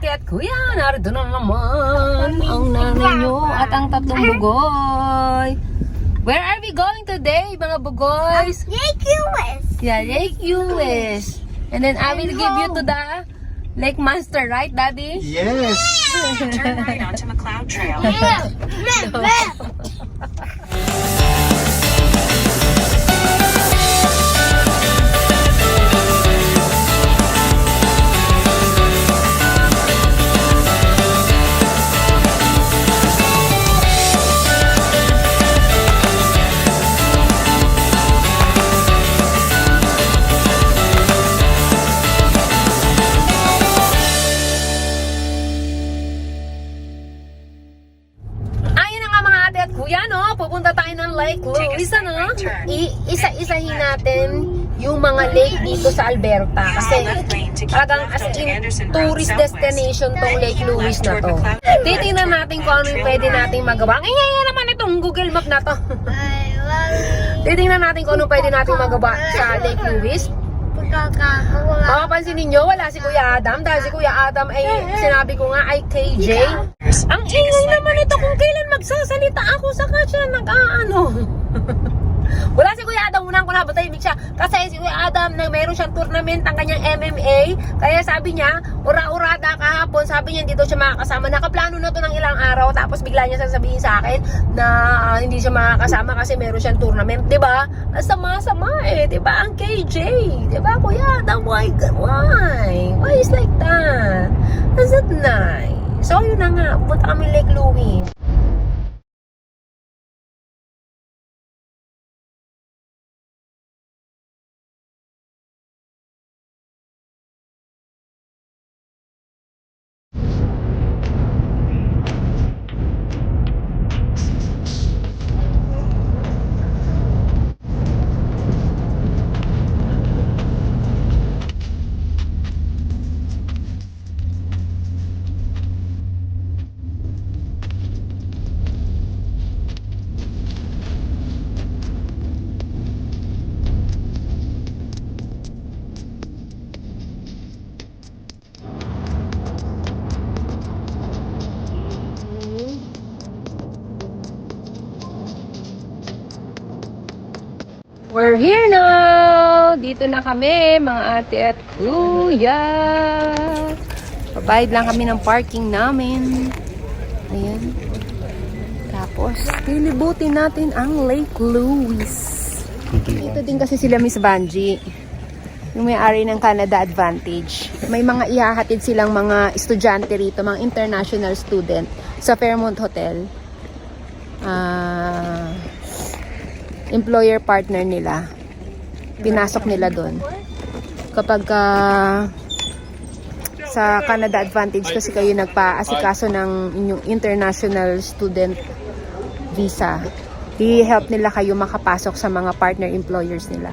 at kuya, narito na naman ang nanay nyo at ang tatlong bugoy. Where are we going today, mga bugoys? Lake US. Yeah, Lake US. And then I will give you to the Lake Monster, right, Daddy? Yes. Turn right onto McLeod Trail. Kuya, no? Pupunta tayo ng Lake Louise, ano? Isa-isahin natin yung mga lake dito sa Alberta. Kasi talagang as in tourist destination tong Lake Louise na to. Titingnan natin kung ano yung pwede nating magawa. Ngayon naman itong Google Map na to. Titingnan natin kung ano pwede nating magawa sa Lake Louise. Makapansin ninyo, wala si Kuya Adam. Dahil si Kuya Adam ay, sinabi ko nga, ay KJ. Ang ingay naman ito kung kailan magsasalita ako sa siya nag-aano. Wala si Kuya Adam, unang ko na batahimik siya. Kasi si Kuya Adam, mayroon siyang tournament ang kanyang MMA. Kaya sabi niya, ura-urada kahapon, sabi niya dito siya makakasama. Nakaplano na to ng ilang araw, tapos bigla niya sasabihin sa akin na hindi siya makakasama kasi mayroon siyang tournament. Diba? Sama-sama eh. Diba? Ang KJ. Diba Kuya Adam? Why? Why is like that? Is that nice? So yun na nga, punta kami Lake Louise. We're here now! Dito na kami, mga ate at kuya. Pabayad lang kami ng parking namin. Ayan. Tapos, lilibutin natin ang Lake Louise. Dito din kasi sila Miss Banji. Yung may-ari ng Canada Advantage. May mga ihahatid silang mga estudyante rito, mga international student sa Fairmont Hotel. Employer partner nila, pinasok nila doon kapag sa Canada Advantage kasi kayo nagpa-asikaso ng inyong international student visa, i-help nila kayo makapasok sa mga partner employers nila.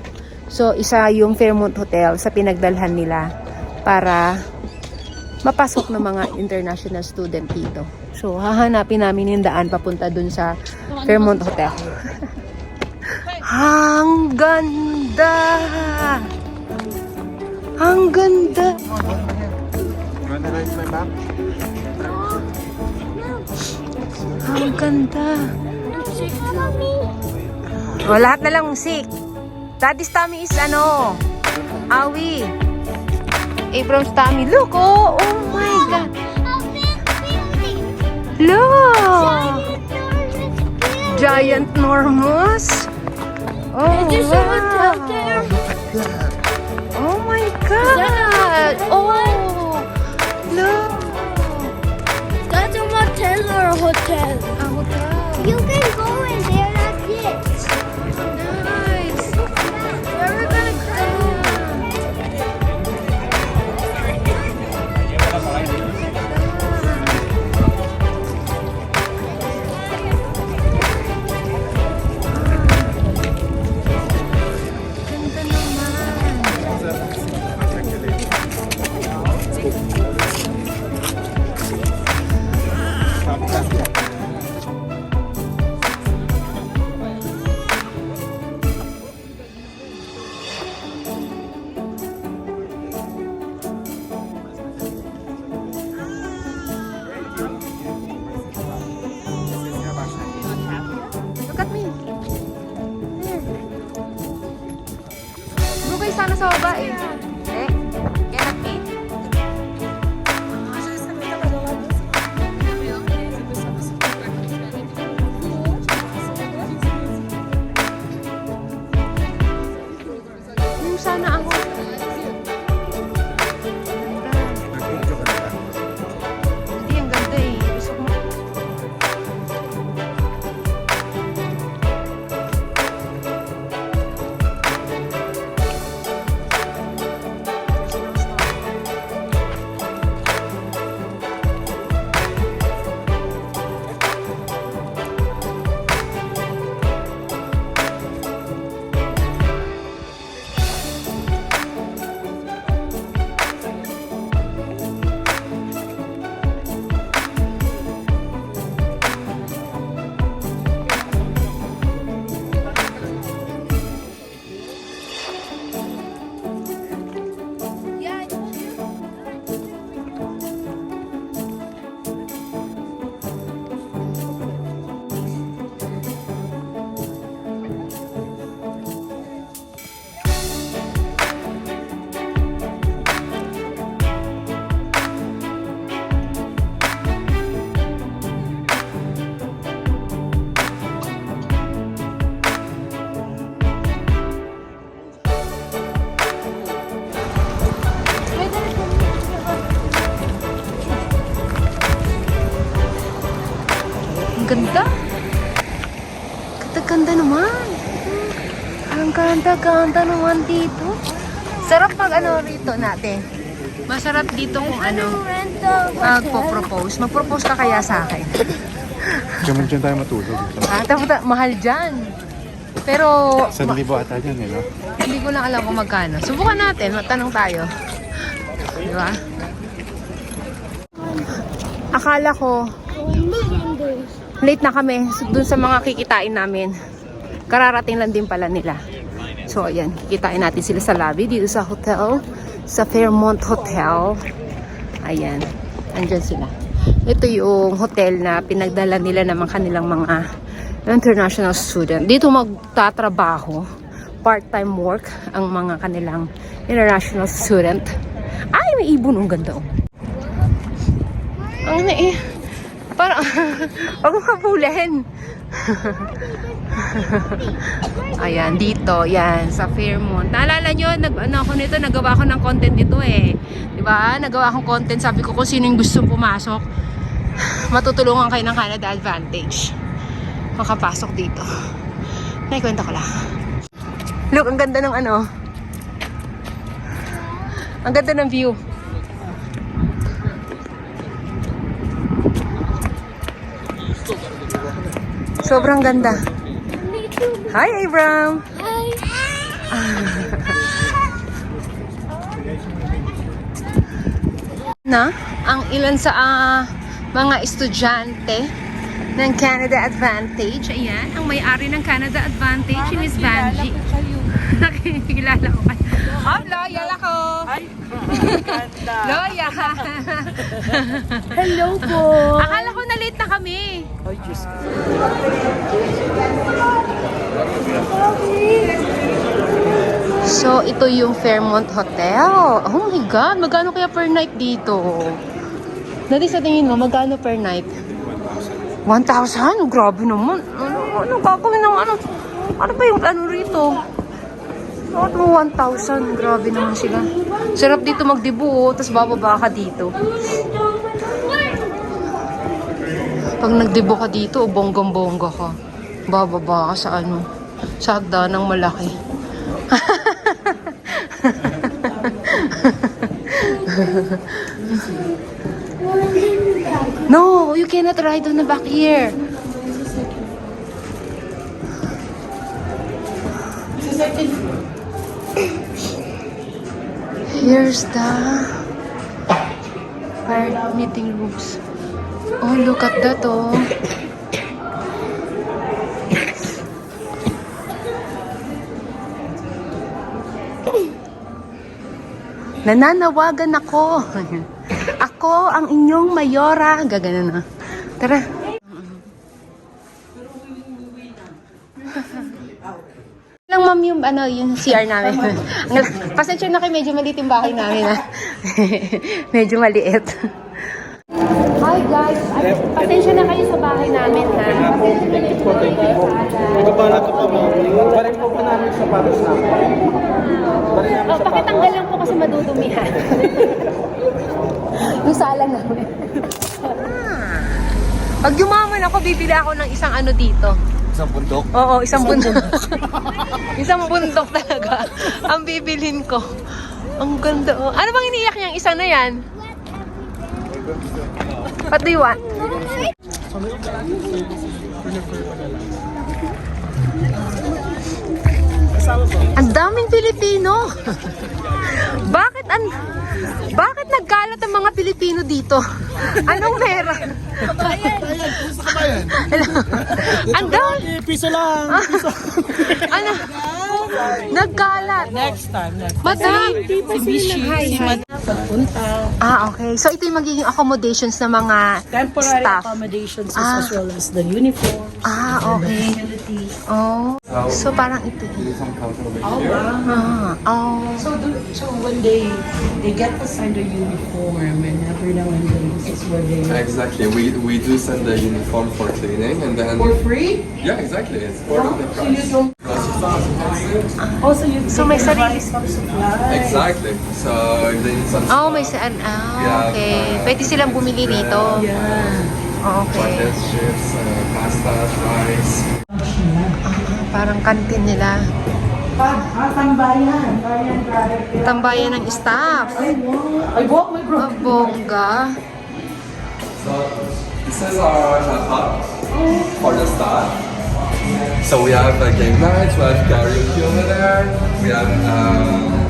So isa yung Fairmont Hotel sa pinagdalhan nila para mapasok ng mga international student dito. So hahanapin namin yung daan papunta dun sa Fairmont Hotel. Ang ganda! Ang ganda! Ang ganda! O, lahat na lang musik. Daddy's tummy is ano? Awi. Abram's tummy. Look, oh my God! Look! Giant Normus! Oh, wow. Oh my God! Oh, look! That's a motel or a hotel. A hotel. You can go in there like this. Nice. Where are we gonna go? Ganda. Ganda naman. Ang ganda naman dito. Sarap pag ano rito natin. Masarap dito kung ano magpo-propose. Mag-propose ka kaya sa akin. Diyan tayo matulog. Tapos mahal dyan. Pero 1,000 ata dyan eh, no? hindi ko lang alam kung magkano. Subukan natin. Matanong tayo. Di ba? Akala ko late na kami dun sa mga kikitain namin. Kararating lang din pala nila. So, ayan. Kikitain natin sila sa lobby dito sa hotel. Sa Fairmont Hotel. Ayan. Andyan sila. Ito yung hotel na pinagdala nila ng kanilang mga international student. Dito magtatrabaho. Part-time work ang mga kanilang international student. Ay, may ibon. Ang ganda. Oh. Ang parang, huwag mo kabulin. Ayan, dito, yan, sa Fairmont. Naalala nyo, nagawa ko ng content dito eh. Diba? Nagawa akong content, sabi ko kung sino yung gusto pumasok, matutulungan kayo ng Canada Advantage. Makapasok dito. Naikwenta ko lang. Look, ang ganda ng ano. Ang ganda ng view. Sobrang ganda. Hi, Abram! Hi! Na, ang ilan sa mga estudyante ng Canada Advantage. Ayan, ang may-ari ng Canada Advantage, si Miss Vanjie. Nakikilala ko kayo. Oh, loyal ako! Loyal! Hello po! Akala ko na late na kami. So, ito yung Fairmont Hotel. Oh my God, magkano kaya per night dito? Dati sa tingin mo, magkano per night? 1,000? Grabe naman. Ano gagawin ng ano? Ano ba yung ano rito? Ano 1,000? Grabe naman sila. Sarap dito magdibu, tapos bababa ka dito. Pag nagdibo ka dito, bonggang-bongga ka. Bababa ka sa ano? Sa hagdanang malaki. No, you cannot ride on the back here. Here's the fire meeting rooms. Oh, look at that, oh. Nananawagan ako. Ako ang inyong mayora. Gagana na. Tara. Lang ma'am yung ano, yung CR namin. Pasensya na kayo, medyo maliit yung bahay namin. Ha? Medyo maliit. Hi guys, pasensya na kayo sa bahay namin ha. Nagabala ko pa mo. Parin po po namin sa paros namin. Oh, pakitanggal lang po kasi madudumihan. Yung sala namin. Pag yumaman ako, bibili ako ng isang ano dito. Isang bundok? Oo, isang bundok. Isang bundok talaga. Ang bibilhin ko. Ang ganda. Oh. Ano bang iniyak niyang isa na yan? What do you want? Ang daming Pilipino. Bakit nagkalat ang mga Pilipino dito? Anong meron? Ang dami. Piso lang. Ano? Nagkalat. Next time. Madam. Si Bishi, si Madam pagpunta. Okay. So, ito yung magiging accommodations ng mga Temporary staff. accommodations as well as the uniform. Okay. Oh. So, parang ito. So when they get assigned a uniform and every now and then this is where they Exactly. We do send the uniform for cleaning and then for free. yeah, exactly. It's part of the So you price. don't. Also, you So, may sarili. some supplies. Exactly. So if they need some Oh, may saan. Yeah, Okay. Pwede silang bumili rito. Yeah. Okay. Buckets, chips, pasta, rice. Parang kantin nila. Tambayan. Tambayan ng staff. Ay, walk my bro. Bongga. So this is our hub for the staff. So we have game nights, we have karaoke over there, we have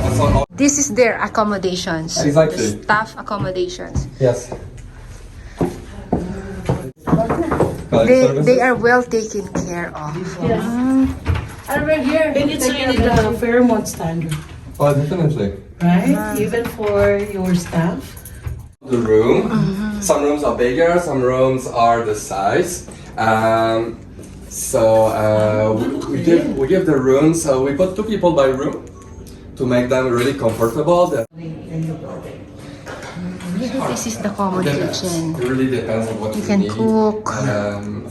also This is their accommodations. Exactly. Staff accommodations. yes. They are well taken care of. Over here. And it's really the Fairmont standard, Oh, definitely. right? Even for your staff. The room. Some rooms are bigger, some rooms are the size. So we give the rooms. So we put 2 people by room to make them really comfortable. This is the common kitchen. It really depends on what You we can need. cook.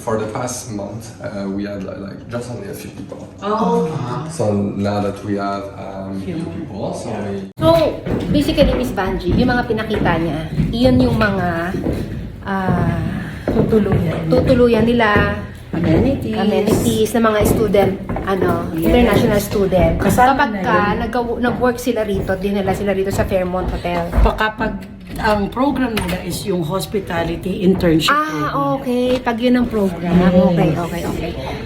For the past month, we had like just only a few people. Oh. So now that we have few people, so we. So, basically, Miss Banji, yung mga pinakita niya, iyon yung mga tutuluyan nila, amenities ng mga student, international student. Kasama Kapag na nag-work sila rito, dinala sila rito sa Fairmont Hotel. Kapag ang program nila is yung hospitality internship program. Okay. Pag yun ang program. Okay.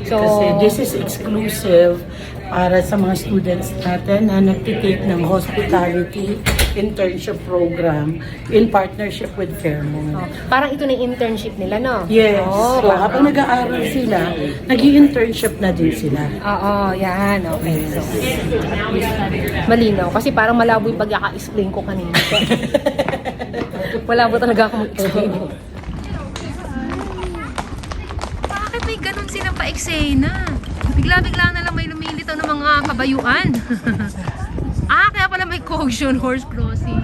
So, Kasi this is exclusive para sa mga students natin na nagtitake ng hospitality internship program in partnership with Fairmont. parang ito na yung internship nila, no? Yes. Oh, So, habang nag-aaral sila, nag-i-internship na din sila. Oo, yan. Okay. So, malinaw. Kasi parang malabo yung pagkaka-explain ko kanina. Malabo talaga ako mag-explain. Bakit may ganun silang pa-eksena? Bigla-bigla na lang may lumilitaw ng mga kabayuan. Kaya pala may caution horse crossing.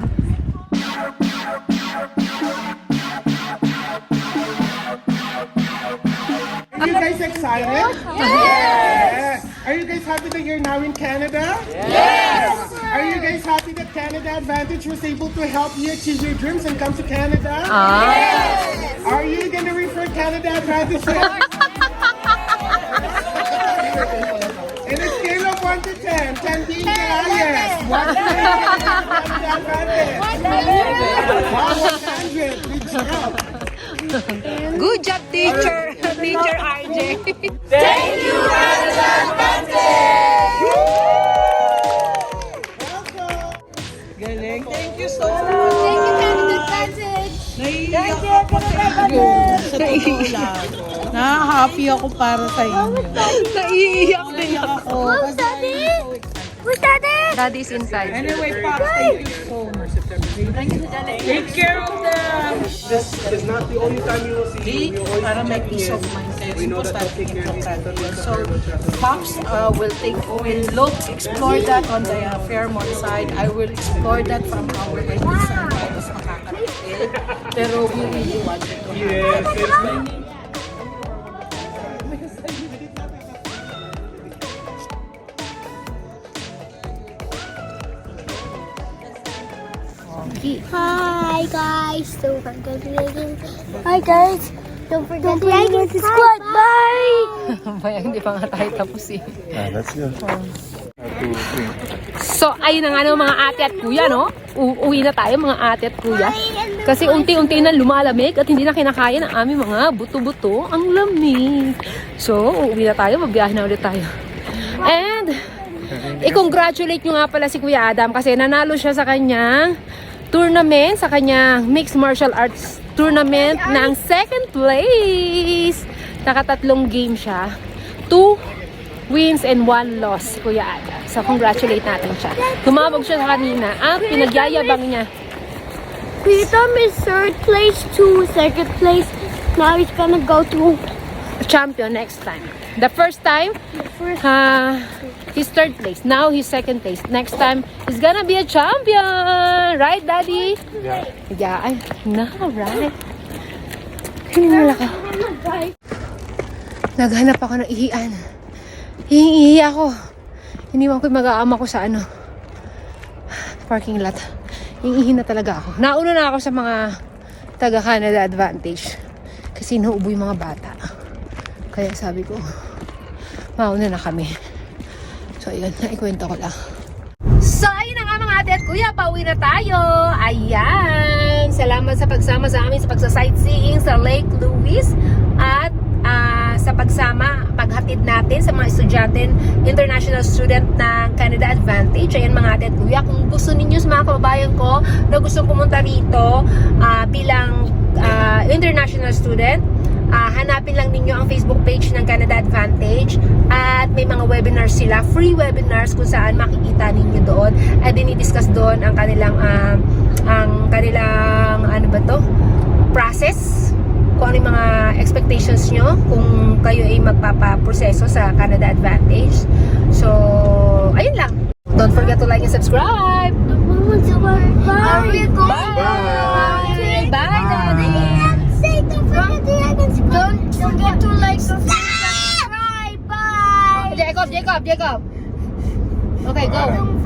Are you guys excited? Yes! Are you guys happy that you're now in Canada? Yes! Are you guys happy that Canada Advantage was able to help you achieve your dreams and come to Canada? Yes! Are you gonna refer Canada Advantage to in a scale of 1 to 10, 10 being the highest. What is Canada Advantage? 100. Good job. Good job, teacher! Teacher RJ! Na-happy ako para sa inyo. Naiiyak din ako. Who's Daddy? Who's Daddy? Daddy's inside. Anyway, Pops, thank you so much. Take care of them. This is not the only time you will see you. Para may peace of mind kayo. Importante yun. So, Pops will explore that on the Fairmont side. I will explore that from our end. Saan tayo mas makakarating. Pero we really want it to happen. Hi guys, don't forget to like. Hi guys, don't forget to like and subscribe. Bye. Baya, hindi pa nga tayo tapos eh. Let's go. So, ayun na nga no, mga ate at kuya, no? Uuwi na tayo, mga ate at kuya. Kasi unti-unti na lumalamig at hindi na kinakaya ng aming mga buto-buto ang lamig. So, uuwi na tayo, magbiyahe na ulit tayo. And, i-congratulate nyo nga pala si Kuya Adam kasi nanalo siya sa kanyang tournament, sa kanyang mixed martial arts tournament ng 2nd place. Nakatatlong game siya. 2 wins and 1 loss, Kuya Adam. So, congratulate natin siya. Tumawag siya kanina at pinagyayabang niya. Kuya Tom is 3rd place to 2nd place. Now he's gonna go to Champion next time. The first time, he's 3rd place. Now he's 2nd place. Next time, he's gonna be a champion! Right, Daddy? Yeah. Yeah, right. Hinala ka. Naghanap ako ng ihian. Hihingi ako. Iniwan ko yung mag-aama ko sa parking lot. Hihingi na talaga ako. Nauna na ako sa mga taga Canada Advantage. Kasi nauubo yung mga bata. Kaya sabi ko, mauna na kami. So, ayun, naikwento ko lang. So, ayun na nga mga ate at kuya, pauwi na tayo. Ayan. Salamat sa pagsama sa amin sa pagsa-sightseeing sa Lake Louise at sa paghatid natin sa mga estudyante, international student ng Canada Advantage. Ayan mga ate at kuya, kung gusto ninyo sa mga kababayan ko na gustong pumunta rito bilang international student, hanapin lang ninyo ang Facebook page ng Canada Advantage at may mga webinars sila, free webinars kung saan makikita ninyo doon at dinidiscuss doon ang kanilang ano ba to? Process, kung ano yung mga expectations nyo kung kayo ay magpapaproseso sa Canada Advantage. So, ayun lang. Don't forget to like and subscribe. Are we going? Bye! Bye, Daddy! Don't forget to like and subscribe. Bye. Jacob! Okay, go! Don't